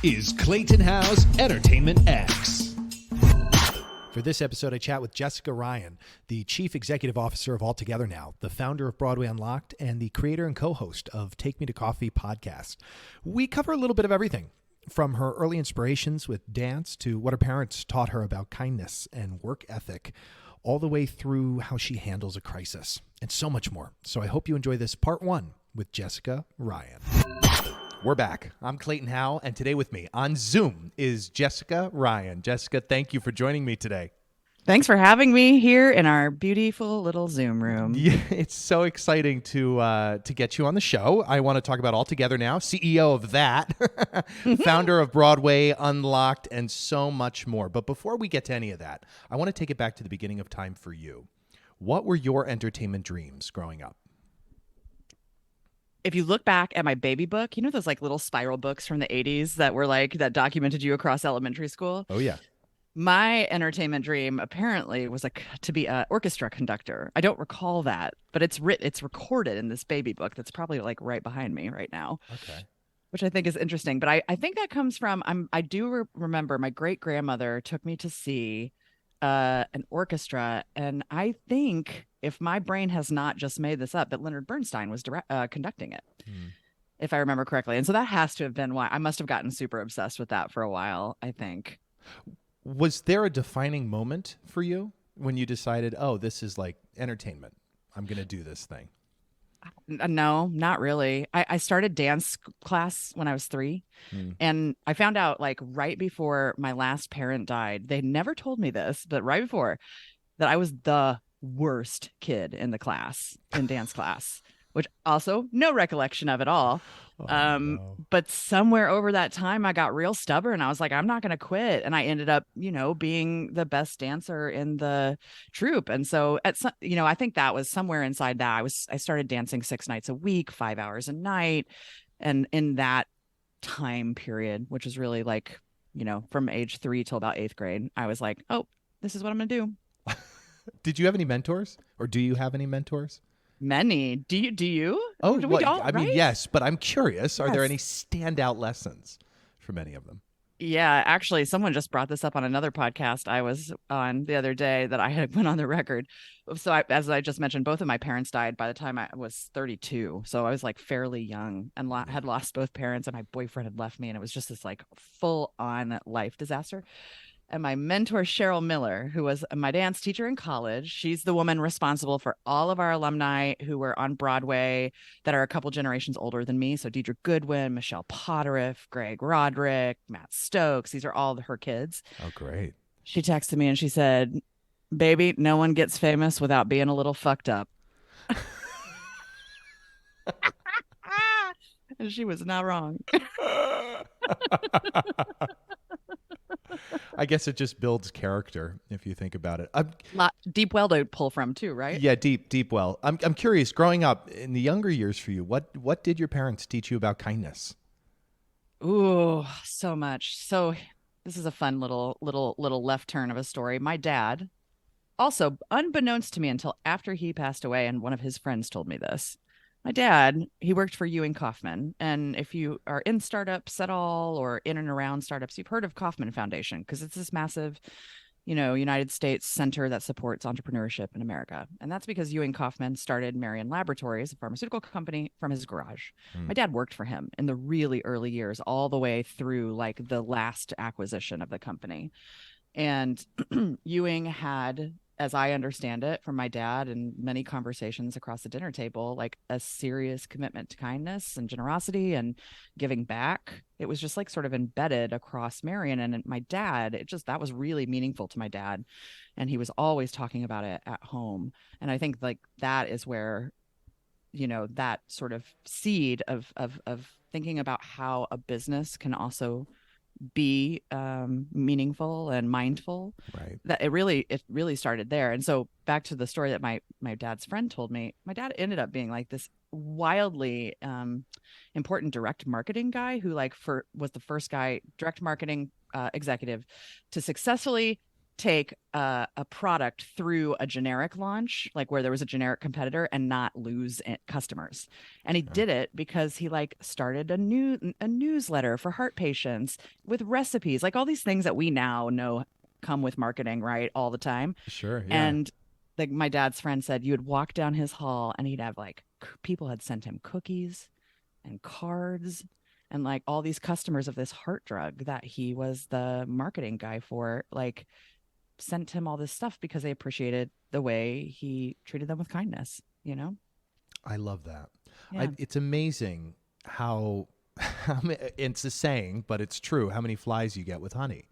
is Clayton Howe's Entertainment X. For this episode, I chat with Jessica Ryan, the Chief Executive Officer of Altogether Now, the founder of Broadway Unlocked, and the creator and co-host of Take Me to Coffee podcast. We cover a little bit of everything, from her early inspirations with dance to what her parents taught her about kindness and work ethic, all the way through how she handles a crisis, and so much more. So I hope you enjoy this part one with Jessica Ryan. We're back. I'm Clayton Howe, and today with me on Zoom is Jessica Ryan. Jessica, thank you for joining me today. Thanks for having me here in our beautiful little Zoom room. Yeah, it's so exciting to get you on the show. I want to talk about Altogether Now, CEO of that, founder of Broadway Unlocked, and so much more. But before we get to any of that, I want to take it back to the beginning of time for you. What were your entertainment dreams growing up? If you look back at my baby book, you know those like little spiral books from the 80s that were like that documented you across elementary school? Oh, yeah. My entertainment dream apparently was to be an orchestra conductor. I don't recall that, but it's recorded in this baby book that's probably like right behind me right now. Okay. Which I think is interesting. But I think that comes from I do remember my great grandmother took me to see an orchestra, and I think, if my brain has not just made this up, that Leonard Bernstein was conducting it, if I remember correctly. And so that has to have been why I must have gotten super obsessed with that for a while, I think. Was there a defining moment for you when you decided, oh, this is like entertainment, I'm going to do this thing? No, not really. I started dance class when I was 3. And I found out like right before my last parent died, they never told me this, but right before that, I was the worst kid in the class, in dance class, which also no recollection of at all. No. But somewhere over that time, I got real stubborn. I was like, I'm not going to quit. And I ended up, being the best dancer in the troupe. And so I think that was somewhere inside that I started dancing 6 nights a week, 5 hours a night. And in that time period, which was really like, from age 3 till about 8th grade, I was like, oh, this is what I'm going to do. Did you have any mentors, or do you have any mentors? Many. Do you? Oh, we well, don't, I mean, right? yes, but I'm curious. Are there Yes. any standout lessons from any of them? Yeah, actually, someone just brought this up on another podcast I was on the other day that I had went on the record. So as I just mentioned, both of my parents died by the time I was 32. So I was like fairly young and had lost both parents, and my boyfriend had left me, and it was just this like full on life disaster. And my mentor, Cheryl Miller, who was my dance teacher in college, she's the woman responsible for all of our alumni who were on Broadway that are a couple generations older than me. So Deidre Goodwin, Michelle Potteriff, Greg Roderick, Matt Stokes. These are all her kids. Oh, great. She texted me and she said, "Baby, no one gets famous without being a little fucked up." And she was not wrong. I guess it just builds character if you think about it. Deep well to pull from too, right? Yeah, deep well. I'm curious. Growing up in the younger years for you, what did your parents teach you about kindness? Ooh, so much. So this is a fun little left turn of a story. My dad, also unbeknownst to me until after he passed away, and one of his friends told me this. My dad, he worked for Ewing Kauffman. And if you are in startups at all or in and around startups, you've heard of Kauffman Foundation, because it's this massive, United States center that supports entrepreneurship in America. And that's because Ewing Kauffman started Marion Laboratories, a pharmaceutical company, from his garage. My dad worked for him in the really early years, all the way through like the last acquisition of the company. And Ewing had, as I understand it from my dad and many conversations across the dinner table, like a serious commitment to kindness and generosity and giving back. It was just like sort of embedded across Marion. And my dad, that was really meaningful to my dad. And he was always talking about it at home. And I think like that is where, that sort of seed of thinking about how a business can also be meaningful and mindful, Right. that it really started there. And so back to the story that my dad's friend told me, my dad ended up being like this wildly important direct marketing guy who was the first guy, direct marketing executive, to successfully take a product through a generic launch, like where there was a generic competitor, and not lose customers. And he did it because he like started a newsletter for heart patients with recipes, like all these things that we now know come with marketing, right? All the time. Sure. Yeah. And like my dad's friend said, you would walk down his hall and he'd have like people had sent him cookies and cards and like all these customers of this heart drug that he was the marketing guy for, like sent him all this stuff because they appreciated the way he treated them with kindness, you know? I love that. Yeah. It's amazing how it's a saying, but it's true, how many flies you get with honey.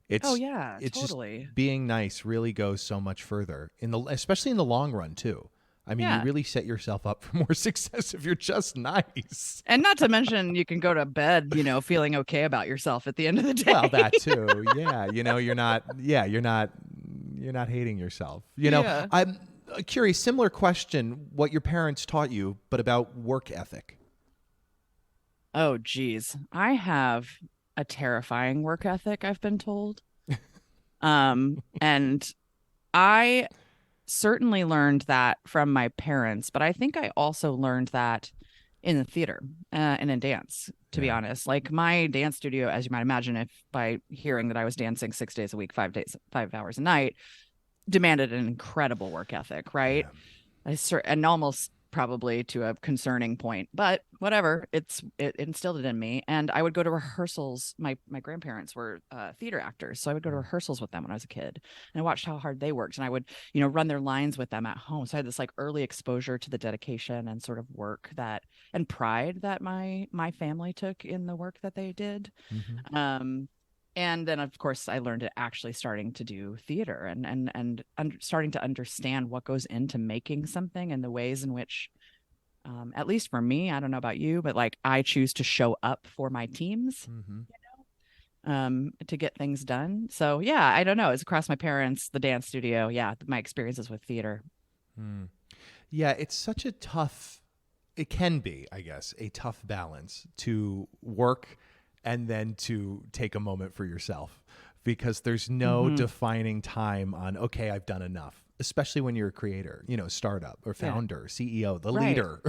It's, oh yeah, it's totally. Just being nice really goes so much further especially in the long run too. I mean, Yeah. you really set yourself up for more success if you're just nice. And not to mention, you can go to bed, you know, feeling okay about yourself at the end of the day. Well, that too. Yeah. You know, you're not hating yourself. You know, Yeah. I'm curious, similar question, what your parents taught you, but about work ethic. Oh, geez. I have a terrifying work ethic, I've been told. And I certainly learned that from my parents, but I think I also learned that in the theater and in dance, to be honest. Like my dance studio, as you might imagine, if by hearing that I was dancing 6 days a week, 5 hours a night, demanded an incredible work ethic, right? And almost probably to a concerning point, but whatever, it instilled it in me. And I would go to rehearsals. My grandparents were theater actors, so I would go to rehearsals with them when I was a kid, and I watched how hard they worked, and I would, you know, run their lines with them at home. So I had this like early exposure to the dedication and sort of work that and pride that my family took in the work that they did. And then, of course, I learned it actually starting to do theater and starting to understand what goes into making something and the ways in which, at least for me, I don't know about you, but like I choose to show up for my teams, you know, to get things done. So, yeah, I don't know. It's across my parents, the dance studio. Yeah, my experiences with theater. Yeah, it's such a tough, it can be, I guess, a tough balance to work and then to take a moment for yourself, because there's no defining time on, okay, I've done enough, especially when you're a creator, you know, startup or founder, CEO, the leader.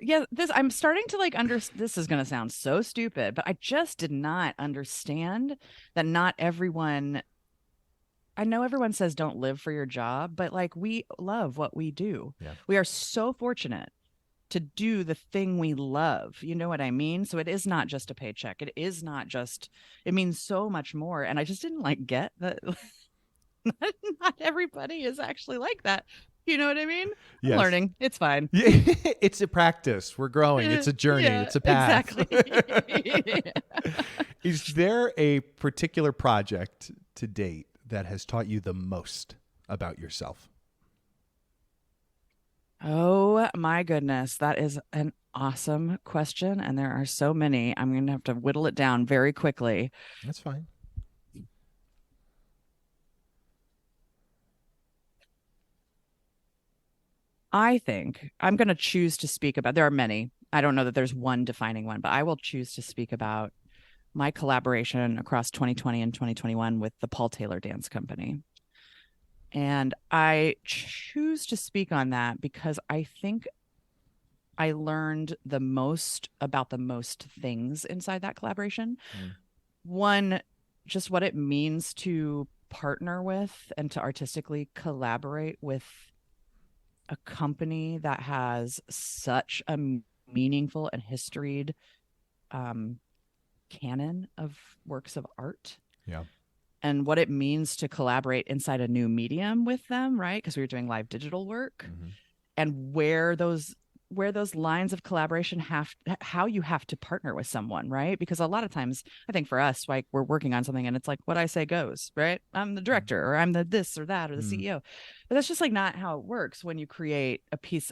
Yeah, I'm starting to like this is going to sound so stupid, but I just did not understand that not everyone, I know everyone says don't live for your job, but like we love what we do. Yeah. We are so fortunate to do the thing we love. You know what I mean? So it is not just a paycheck. It is not just, it means so much more. And I just didn't like get that not everybody is actually like that. You know what I mean? Yes. I'm learning. It's fine. Yeah, it's a practice. We're growing. It's a journey. Yeah, it's a path. Exactly. Is there a particular project to date that has taught you the most about yourself? Oh my goodness. That is an awesome question. And there are so many. I'm going to have to whittle it down very quickly. That's fine. I think I'm going to choose to speak about, there are many. I don't know that there's one defining one, but I will choose to speak about my collaboration across 2020 and 2021 with the Paul Taylor Dance Company. And I choose to speak on that because I think I learned the most about the most things inside that collaboration. One, just what it means to partner with and to artistically collaborate with a company that has such a meaningful and historied canon of works of art. Yeah. And what it means to collaborate inside a new medium with them, right? Because we were doing live digital work, and where those lines of collaboration how you have to partner with someone, right? Because a lot of times I think for us, like we're working on something and it's like what I say goes, right? I'm the director or I'm the this or that or the CEO. But that's just like not how it works when you create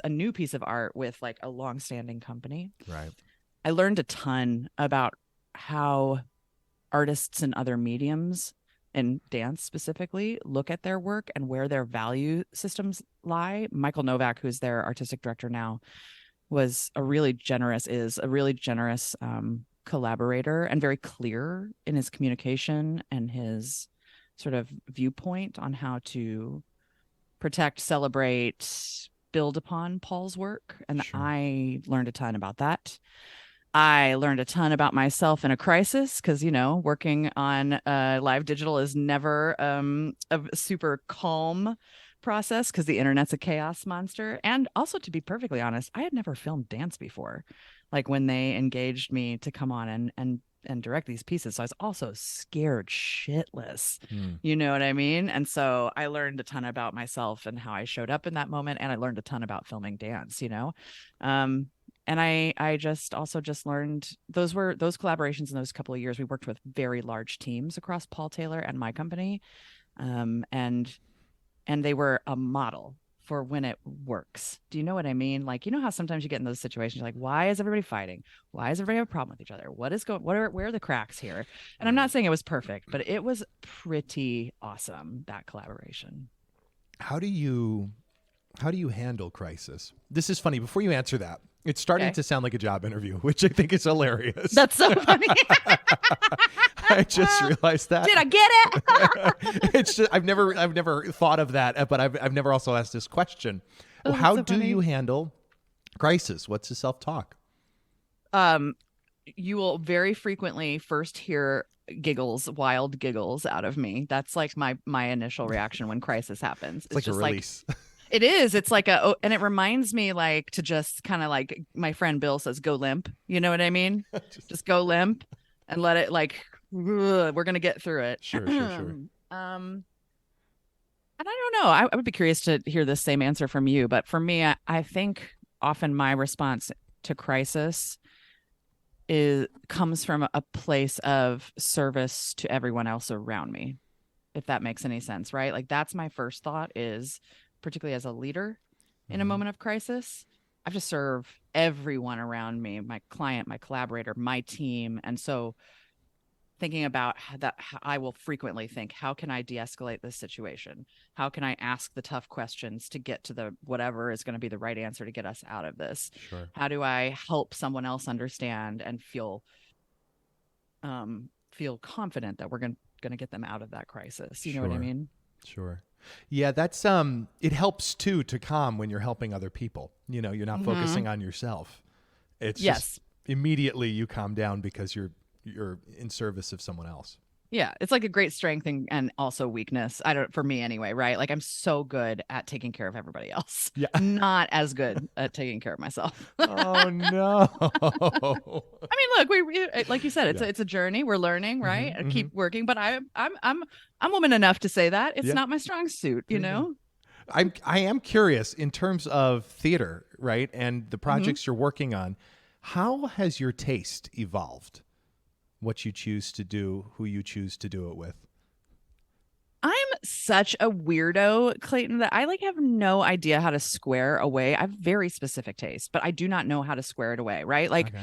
a new piece of art with like a long-standing company. Right. I learned a ton about how artists in other mediums and dance specifically look at their work and where their value systems lie. Michael Novak, who's their artistic director now, is a really generous collaborator and very clear in his communication and his sort of viewpoint on how to protect, celebrate, build upon Paul's work. And Sure. I learned a ton about that. I learned a ton about myself in a crisis because, working on live digital is never a super calm process because the internet's a chaos monster. And also, to be perfectly honest, I had never filmed dance before. Like when they engaged me to come on and direct these pieces. So I was also scared shitless. You know what I mean? And so I learned a ton about myself and how I showed up in that moment. And I learned a ton about filming dance, and I just learned those collaborations in those couple of years. We worked with very large teams across Paul Taylor and my company. And they were a model for when it works. Do you know what I mean? Like, how sometimes you get in those situations, you're like, why is everybody fighting? Why does everybody have a problem with each other? Where are the cracks here? And I'm not saying it was perfect, but it was pretty awesome, that collaboration. How do you handle crisis? This is funny. Before you answer that, it's starting to sound like a job interview, which I think is hilarious. That's so funny. I just realized that. Did I get it? It's just I've never thought of that, but I've never also asked this question. Oh, how so do funny. you handle crisis? What's the self-talk? You will very frequently first hear wild giggles out of me. That's like my initial reaction when crisis happens. It's like just a release. It is. It's like and it reminds me like to just kind of like my friend Bill says, go limp. You know what I mean? just go limp and let it like, we're going to get through it. Sure. And I don't know. I would be curious to hear the same answer from you. But for me, I think often my response to crisis comes from a place of service to everyone else around me, if that makes any sense, right? Like that's my first thought is, particularly as a leader in a moment of crisis, I have to serve everyone around me, my client, my collaborator, my team. And so thinking about that, I will frequently think, how can I de-escalate this situation? How can I ask the tough questions to get to the whatever is going to be the right answer to get us out of this? Sure. How do I help someone else understand and feel confident that we're going to get them out of that crisis? You know what I mean? Sure. Yeah, that's it helps too to calm when you're helping other people. You're not focusing on yourself. It's just immediately you calm down because you're in service of someone else. Yeah, it's like a great strength and also weakness. For me anyway, right? Like I'm so good at taking care of everybody else. Yeah. Not as good at taking care of myself. Oh no. I mean, look, we like you said, it's a journey. We're learning, right? And keep working. But I'm woman enough to say that it's not my strong suit, you know. I am curious in terms of theater, right? And the projects you're working on, how has your taste evolved? What you choose to do, who you choose to do it with? I'm such a weirdo, Clayton, that I have no idea how to square away. I have very specific taste, but I do not know how to square it away, right? Like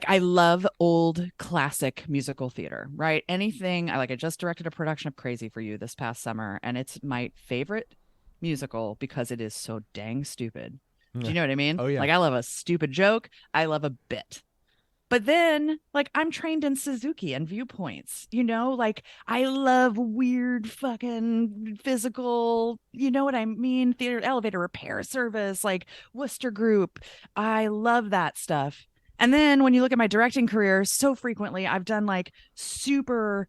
I love old classic musical theater, right? Anything. I just directed a production of Crazy for You this past summer, and it's my favorite musical because it is so dang stupid. Do you know what I mean? Oh yeah. I love a stupid joke. I love a bit. But then, I'm trained in Suzuki and viewpoints, I love weird fucking physical, you know what I mean? Theater elevator repair service, Worcester Group. I love that stuff. And then when you look at my directing career, so frequently I've done super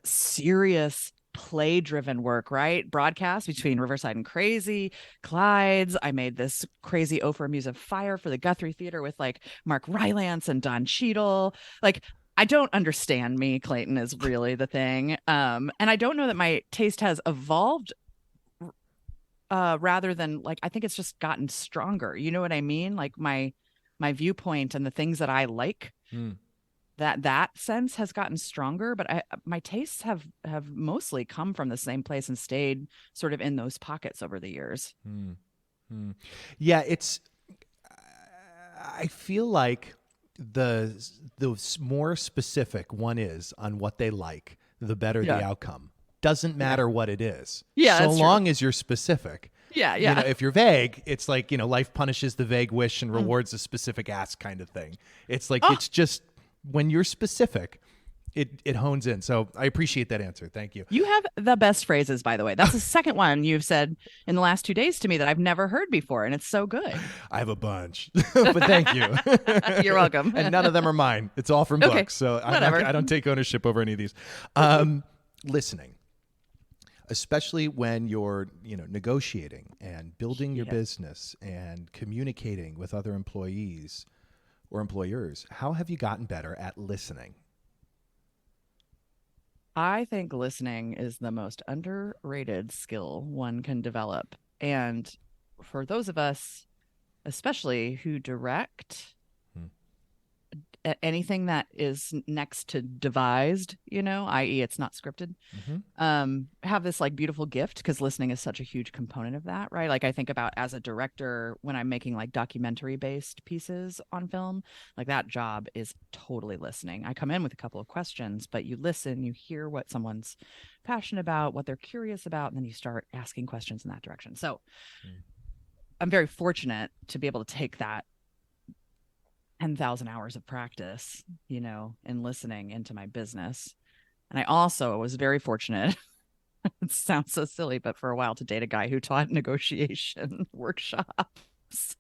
serious play-driven work, right? Broadcast Between Riverside and Crazy, Clyde's. I made this crazy Oprah Muse of Fire for the Guthrie Theater with Mark Rylance and Don Cheadle. I don't understand me, Clayton, is really the thing. And I don't know that my taste has evolved rather than I think it's just gotten stronger. You know what I mean? My viewpoint and the things that I like. That sense has gotten stronger, but my tastes have mostly come from the same place and stayed sort of in those pockets over the years. Yeah, I feel like the more specific one is on what they like, the better the outcome. Doesn't matter what it is. Yeah, so long as you're specific. Yeah. If you're vague, it's life punishes the vague wish and rewards a specific ask kind of thing. It's it's just when you're specific, it hones in. So I appreciate that answer. Thank you. You have the best phrases, by the way. That's the second one you've said in the last 2 days to me that I've never heard before, and it's so good. I have a bunch, but thank you. You're welcome. And none of them are mine. It's all from Okay, books. So whatever. I don't take ownership over any of these. Listening, especially when you're, negotiating and building your business and communicating with other employees or employers. How have you gotten better at listening? I think listening is the most underrated skill one can develop. And for those of us, especially who direct anything that is next to devised, i.e. it's not scripted, have this like beautiful gift, because listening is such a huge component of that, right? Like I think about as a director, when I'm making like documentary based pieces on film, like that job is totally listening. I come in with a couple of questions, but you listen, you hear what someone's passionate about, what they're curious about, and then you start asking questions in that direction. So I'm very fortunate to be able to take that 10,000 hours of practice, in listening into my business. And I also was very fortunate, it sounds so silly, but for a while to date a guy who taught negotiation workshops.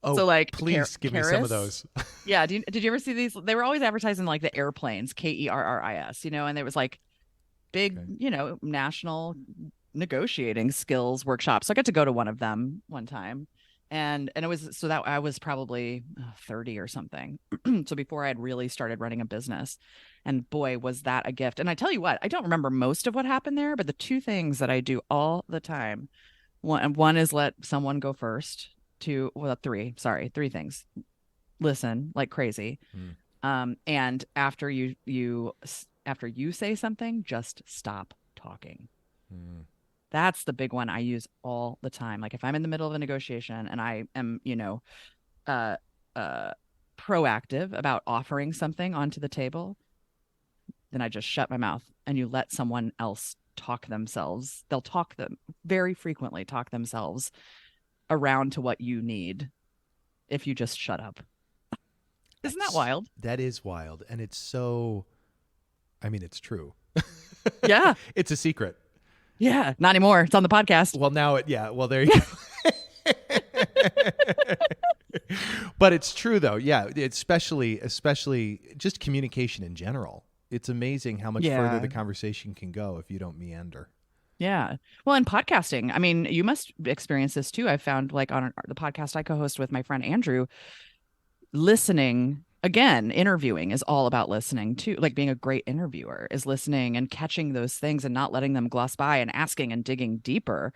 So like, please give me some of those. Yeah. Did you ever see these? They were always advertising like the airplanes, KERRIS, and there was like big, national negotiating skills workshops. So I got to go to one of them one time. And it was, so that I was probably 30 or something. So before I had really started running a business, and boy, was that a gift. And I tell you what, I don't remember most of what happened there, but the two things that I do all the time, one is let someone go first. Three things. Listen like crazy. And after you say something, just stop talking. That's the big one I use all the time. Like if I'm in the middle of a negotiation and I am, proactive about offering something onto the table, then I just shut my mouth and you let someone else talk themselves. They'll very frequently talk themselves around to what you need if you just shut up. Isn't that wild? That is wild. And it's so, it's true. Yeah. It's a secret. Yeah, not anymore. It's on the podcast. Well, now well, there you go. But it's true though. Yeah. Especially just communication in general. It's amazing how much further the conversation can go if you don't meander. Yeah. Well, in podcasting, you must experience this too. I found like on the podcast I co-host with my friend Andrew, listening, again, interviewing is all about listening too. Like being a great interviewer is listening and catching those things and not letting them gloss by and asking and digging deeper.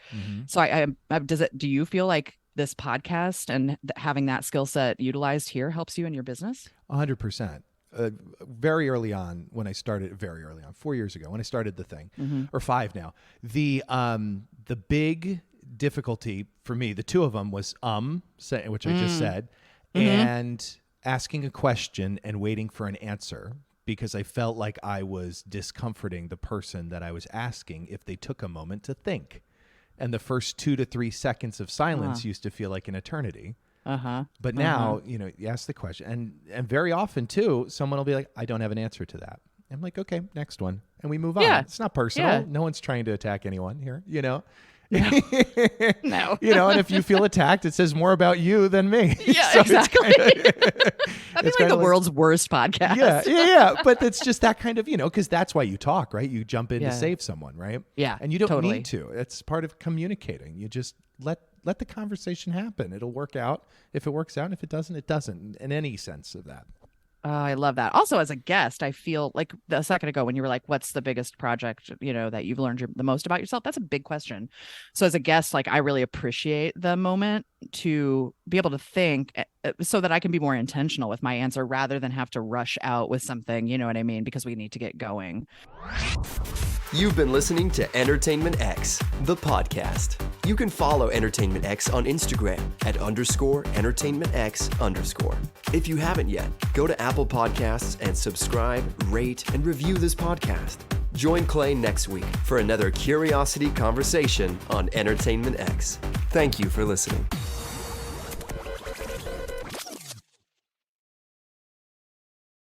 So do you feel like this podcast and having that skill set utilized here helps you in your business? 100%. Very early on when I started, 4 years ago when I started the thing, or 5 now, the big difficulty for me, the two of them was which I just said, and asking a question and waiting for an answer, because I felt like I was discomforting the person that I was asking if they took a moment to think. And the first 2 to 3 seconds of silence used to feel like an eternity. But now, you ask the question, and very often too, someone will be like, I don't have an answer to that. I'm like, okay, next one. And we move on. It's not personal. Yeah. No one's trying to attack anyone here, No. And if you feel attacked, it says more about you than me. Yeah, so exactly. I feel like the world's worst podcast. Yeah. But it's just that kind of, because that's why you talk, right? You jump in to save someone, right? Yeah. And you don't need to. It's part of communicating. You just let the conversation happen. It'll work out. If it works out, and if it doesn't, it doesn't, in any sense of that. Oh, I love that. Also, as a guest, I feel like a second ago when you were like, what's the biggest project, that you've learned the most about yourself? That's a big question. So as a guest, like I really appreciate the moment to be able to think so that I can be more intentional with my answer rather than have to rush out with something, you know what I mean? Because we need to get going. You've been listening to Entertainment X, the podcast. You can follow Entertainment X on Instagram at _EntertainmentX_. If you haven't yet, go to Apple Podcasts and subscribe, rate, and review this podcast. Join Clay next week for another curiosity conversation on Entertainment X. Thank you for listening.